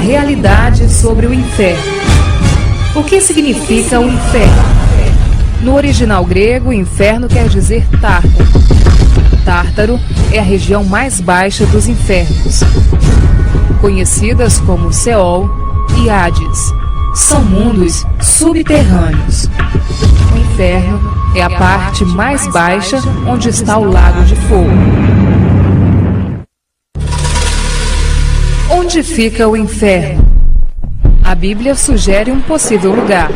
realidade sobre o inferno. O que significa o inferno? No original grego, inferno quer dizer Tártaro. Tártaro é a região mais baixa dos infernos, conhecidas como Seol e Hades. São mundos subterrâneos. O inferno é a parte mais baixa onde está o lago de fogo. Onde fica o inferno? A Bíblia sugere um possível lugar.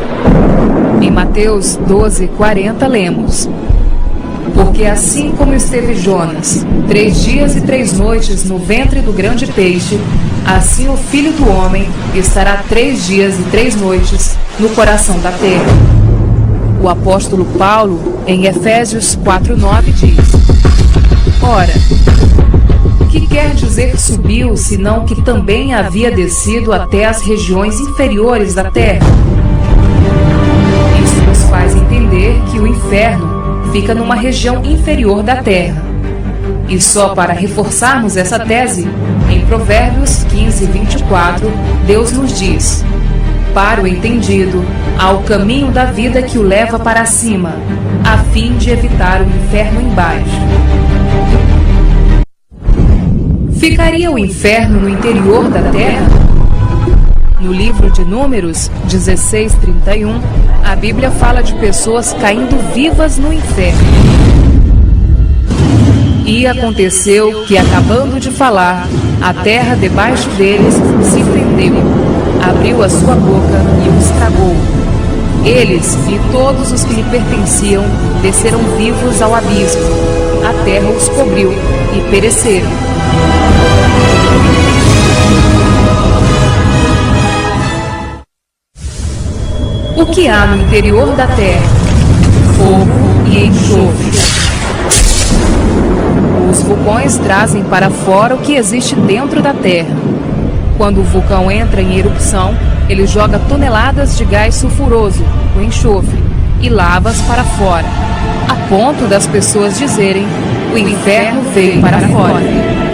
Em Mateus 12:40 lemos: porque assim como esteve Jonas 3 dias e 3 noites no ventre do grande peixe, assim o Filho do Homem estará 3 dias e 3 noites no coração da terra. O apóstolo Paulo, em Efésios 4:9, diz: ora, que quer dizer subiu, senão que também havia descido até as regiões inferiores da terra? Isso nos faz entender que o inferno fica numa região inferior da terra. E só para reforçarmos essa tese, em Provérbios 15:24, Deus nos diz: para o entendido, há o caminho da vida que o leva para cima, a fim de evitar o inferno embaixo. Ficaria o inferno no interior da terra? No livro de Números 16:31, a Bíblia fala de pessoas caindo vivas no inferno. E aconteceu que, acabando de falar, a terra debaixo deles se fendeu, abriu a sua boca e os tragou. Eles e todos os que lhe pertenciam desceram vivos ao abismo. A terra os cobriu e pereceram. O que há no interior da terra? Fogo e enxofre. Os vulcões trazem para fora o que existe dentro da terra. Quando o vulcão entra em erupção, ele joga toneladas de gás sulfuroso, o enxofre, e lavas para fora, a ponto das pessoas dizerem: o inferno veio para fora.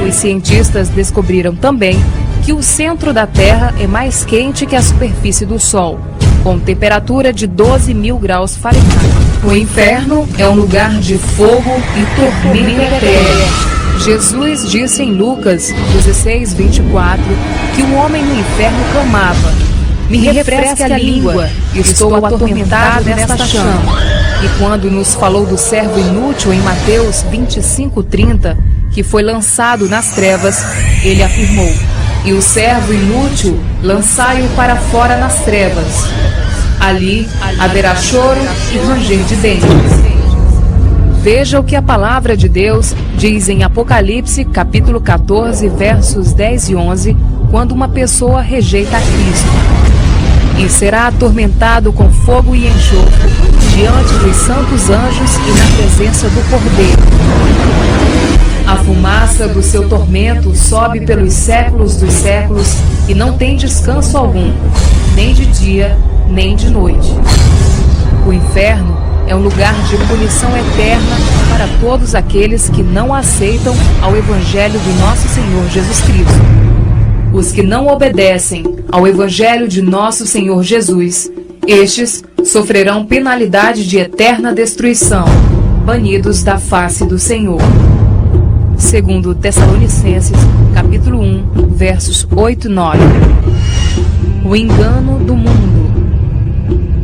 Os cientistas descobriram também que o centro da Terra é mais quente que a superfície do Sol, com temperatura de 12.000 graus Fahrenheit. O inferno é um lugar de fogo e tormento eterno. Jesus disse em Lucas 16:24 que o homem no inferno clamava: me refresque a língua, estou atormentado nesta chama. E quando nos falou do servo inútil em Mateus 25:30, que foi lançado nas trevas, ele afirmou: e o servo inútil, lançai-o para fora nas trevas. Ali haverá choro e ranger de dentes. Veja o que a palavra de Deus diz em Apocalipse, capítulo 14, versos 10 e 11, quando uma pessoa rejeita a Cristo. E será atormentado com fogo e enxofre, diante dos santos anjos e na presença do Cordeiro. A fumaça do seu tormento sobe pelos séculos dos séculos e não tem descanso algum, nem de dia, nem de noite. O inferno é um lugar de punição eterna para todos aqueles que não aceitam ao Evangelho do nosso Senhor Jesus Cristo. Os que não obedecem ao Evangelho de nosso Senhor Jesus, estes sofrerão penalidade de eterna destruição, banidos da face do Senhor. Segundo Tessalonicenses, capítulo 1, versos 8 e 9. O engano do mundo.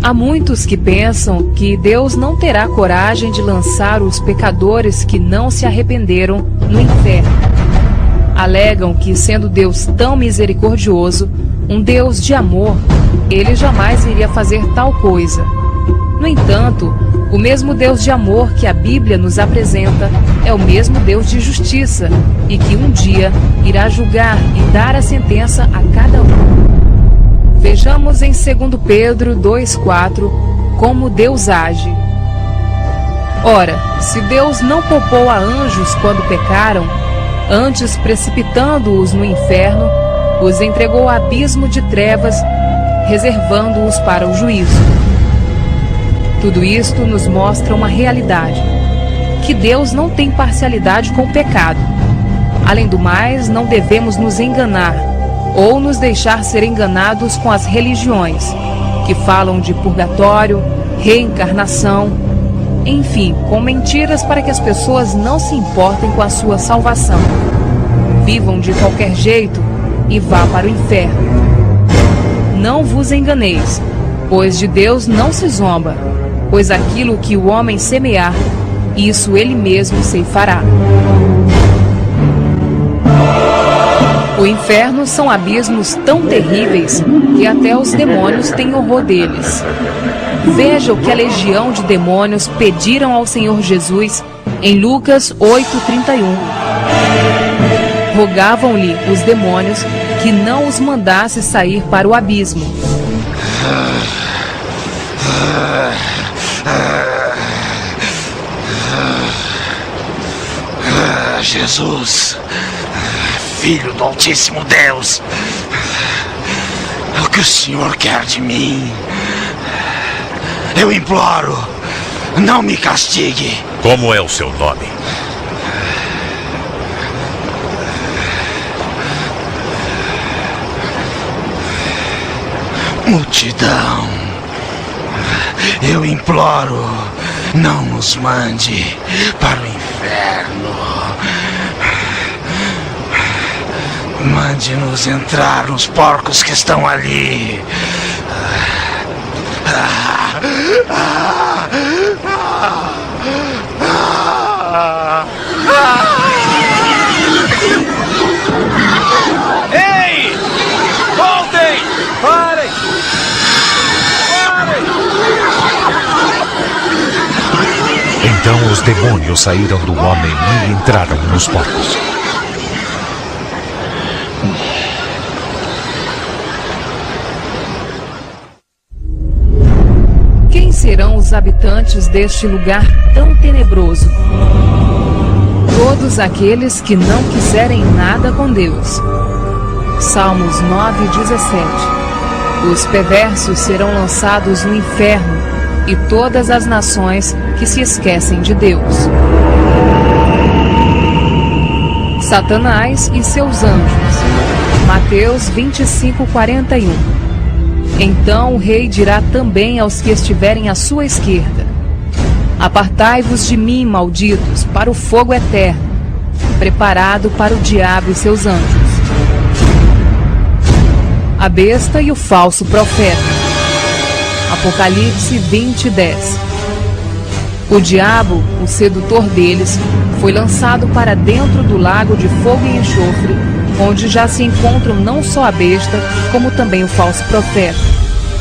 Há muitos que pensam que Deus não terá coragem de lançar os pecadores que não se arrependeram no inferno. Alegam que, sendo Deus tão misericordioso, um Deus de amor, ele jamais iria fazer tal coisa. No entanto, o mesmo Deus de amor que a Bíblia nos apresenta é o mesmo Deus de justiça e que um dia irá julgar e dar a sentença a cada um. Vejamos em 2 Pedro 2,4 como Deus age. Ora, se Deus não poupou a anjos quando pecaram, antes precipitando-os no inferno, os entregou ao abismo de trevas, reservando-os para o juízo. Tudo isto nos mostra uma realidade, que Deus não tem parcialidade com o pecado. Além do mais, não devemos nos enganar. ou nos deixar ser enganados com as religiões, que falam de purgatório, reencarnação, enfim, com mentiras para que as pessoas não se importem com a sua salvação. Vivam de qualquer jeito e vá para o inferno. Não vos enganeis, pois de Deus não se zomba, pois aquilo que o homem semear, isso ele mesmo ceifará. O inferno são abismos tão terríveis que até os demônios têm horror deles. Veja o que a legião de demônios pediram ao Senhor Jesus em Lucas 8:31. Rogavam-lhe os demônios que não os mandasse sair para o abismo. Jesus, Filho do Altíssimo Deus, o que o Senhor quer de mim? Eu imploro, não me castigue. Como é o seu nome? Multidão, eu imploro, não nos mande para o inferno. Mande-nos entrar nos porcos que estão ali. Ei! Voltem! Parem! Parem! Então os demônios saíram do homem e entraram nos porcos. Quem serão os habitantes deste lugar tão tenebroso? Todos aqueles que não quiserem nada com Deus. Salmos 9:17. Os perversos serão lançados no inferno e todas as nações que se esquecem de Deus. Satanás e seus anjos. Mateus 25:41. Então o rei dirá também aos que estiverem à sua esquerda: Apartai-vos de mim, malditos, para o fogo eterno, preparado para o diabo e seus anjos. A besta e o falso profeta. Apocalipse 20:10. O diabo, o sedutor deles, foi lançado para dentro do lago de fogo e enxofre, onde já se encontram não só a besta, como também o falso profeta,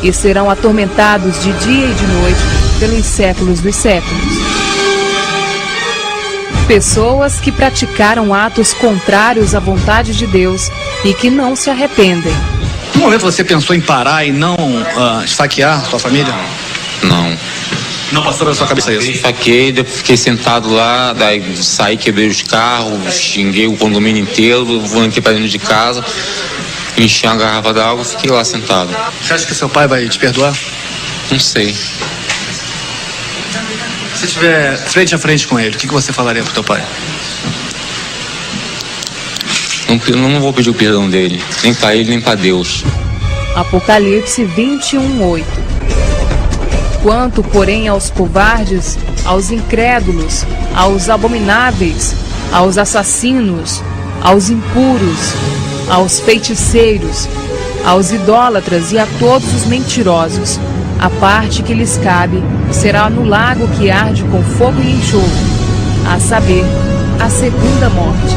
e serão atormentados de dia e de noite pelos séculos dos séculos. Pessoas que praticaram atos contrários à vontade de Deus e que não se arrependem. No momento você pensou em parar e não esfaquear sua família? Não. Não passou pela sua cabeça Eu isso? esfaquei, depois fiquei sentado lá, daí saí, quebrei os carros, xinguei o condomínio inteiro, voltei pra dentro de casa, enchi uma garrafa d'água e fiquei lá sentado. Você acha que seu pai vai te perdoar? Não sei. Se estiver frente a frente com ele, o que você falaria pro teu pai? Não vou pedir o perdão dele, nem pra ele, nem pra Deus. Apocalipse 21:8. Quanto, porém, aos covardes, aos incrédulos, aos abomináveis, aos assassinos, aos impuros, aos feiticeiros, aos idólatras e a todos os mentirosos, a parte que lhes cabe será no lago que arde com fogo e enxofre, a saber, a segunda morte.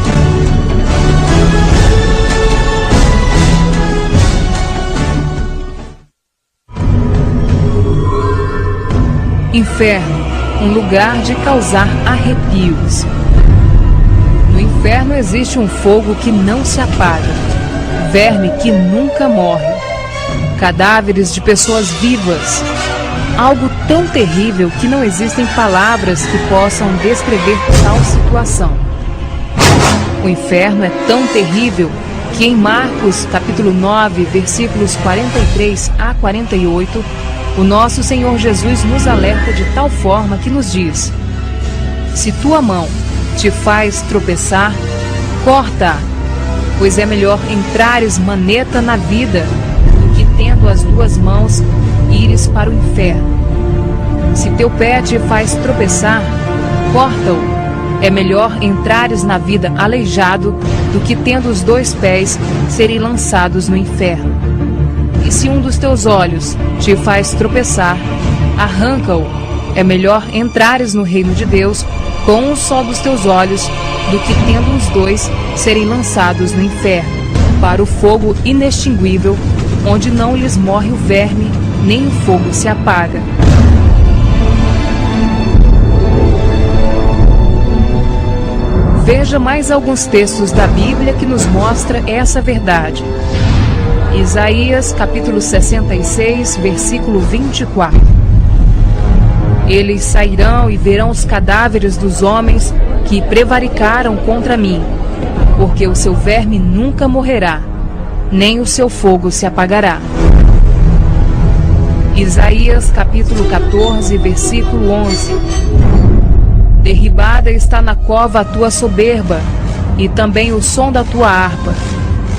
Inferno, um lugar de causar arrepios. No inferno existe um fogo que não se apaga, verme que nunca morre, cadáveres de pessoas vivas, algo tão terrível que não existem palavras que possam descrever tal situação. O inferno é tão terrível que em Marcos capítulo 9, versículos 43 a 48, o nosso Senhor Jesus nos alerta de tal forma que nos diz: se tua mão te faz tropeçar, corta-a, pois é melhor entrares maneta na vida, do que tendo as duas mãos, ires para o inferno. Se teu pé te faz tropeçar, corta-o. É melhor entrares na vida aleijado, do que tendo os dois pés, serem lançados no inferno. E se um dos teus olhos te faz tropeçar, arranca-o. É melhor entrares no reino de Deus com um só dos teus olhos, do que tendo os dois, serem lançados no inferno, para o fogo inextinguível, onde não lhes morre o verme, nem o fogo se apaga. Veja mais alguns textos da Bíblia que nos mostra essa verdade. Isaías, capítulo 66, versículo 24. Eles sairão e verão os cadáveres dos homens que prevaricaram contra mim, porque o seu verme nunca morrerá, nem o seu fogo se apagará. Isaías, capítulo 14, versículo 11. Derribada está na cova a tua soberba, e também o som da tua harpa.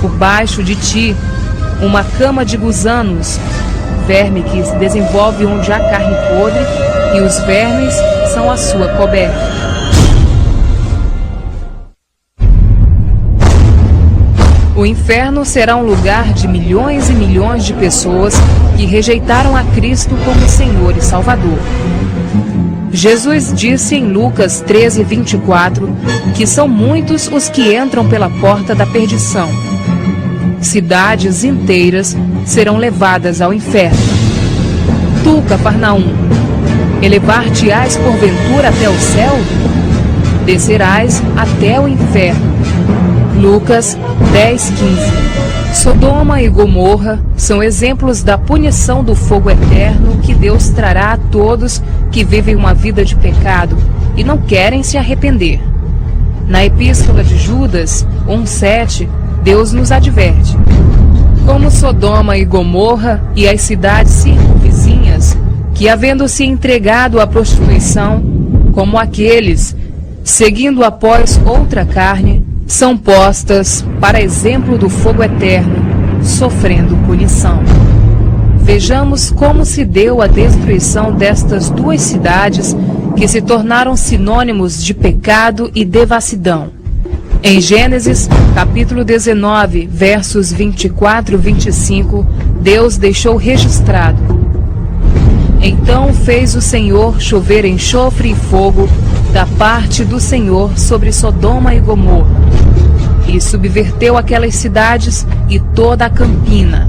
Por baixo de ti, uma cama de gusanos, verme que se desenvolve onde há carne podre, e os vermes são a sua coberta. O inferno será um lugar de milhões e milhões de pessoas que rejeitaram a Cristo como Senhor e Salvador. Jesus disse em Lucas 13, 24, que são muitos os que entram pela porta da perdição. Cidades inteiras serão levadas ao inferno. Tu, Cafarnaum, elevar-te-ás porventura até o céu? Descerás até o inferno. Lucas 10, 15. Sodoma e Gomorra são exemplos da punição do fogo eterno que Deus trará a todos que vivem uma vida de pecado e não querem se arrepender. Na Epístola de Judas 1,7, Deus nos adverte: como Sodoma e Gomorra e as cidades circunvizinhas, que havendo se entregado à prostituição, como aqueles, seguindo após outra carne, são postas para exemplo do fogo eterno, sofrendo punição. Vejamos como se deu a destruição destas duas cidades que se tornaram sinônimos de pecado e devassidão. Em Gênesis, capítulo 19, versos 24 e 25, Deus deixou registrado: então fez o Senhor chover enxofre e fogo da parte do Senhor sobre Sodoma e Gomorra, e subverteu aquelas cidades e toda a campina,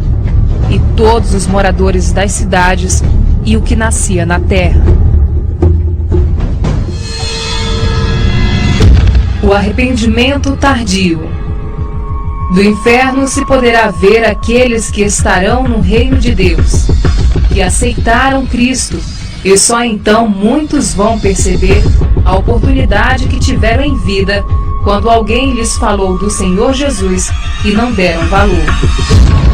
e todos os moradores das cidades e o que nascia na terra. O arrependimento tardio. Do inferno se poderá ver aqueles que estarão no reino de Deus, que aceitaram Cristo, e só então muitos vão perceber a oportunidade que tiveram em vida quando alguém lhes falou do Senhor Jesus e não deram valor.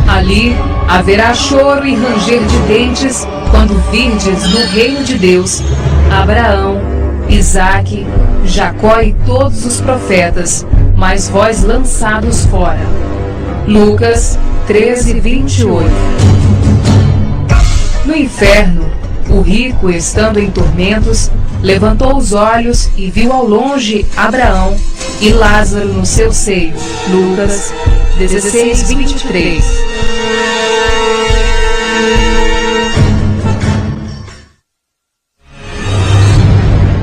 Ali haverá choro e ranger de dentes quando virdes no reino de Deus Abraão, Isaque, Jacó e todos os profetas, mas vós lançados fora. Lucas 13, 28. No inferno, o rico, estando em tormentos, levantou os olhos e viu ao longe Abraão e Lázaro no seu seio. Lucas 16, 23.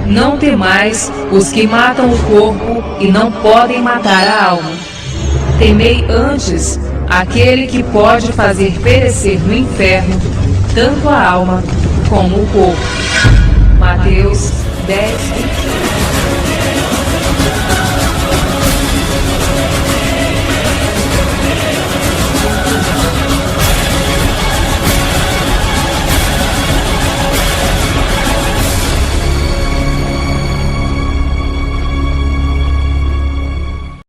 Não temais os que matam o corpo e não podem matar a alma. Temei antes aquele que pode fazer perecer no inferno tanto a alma como o corpo. Mateus 10, 21.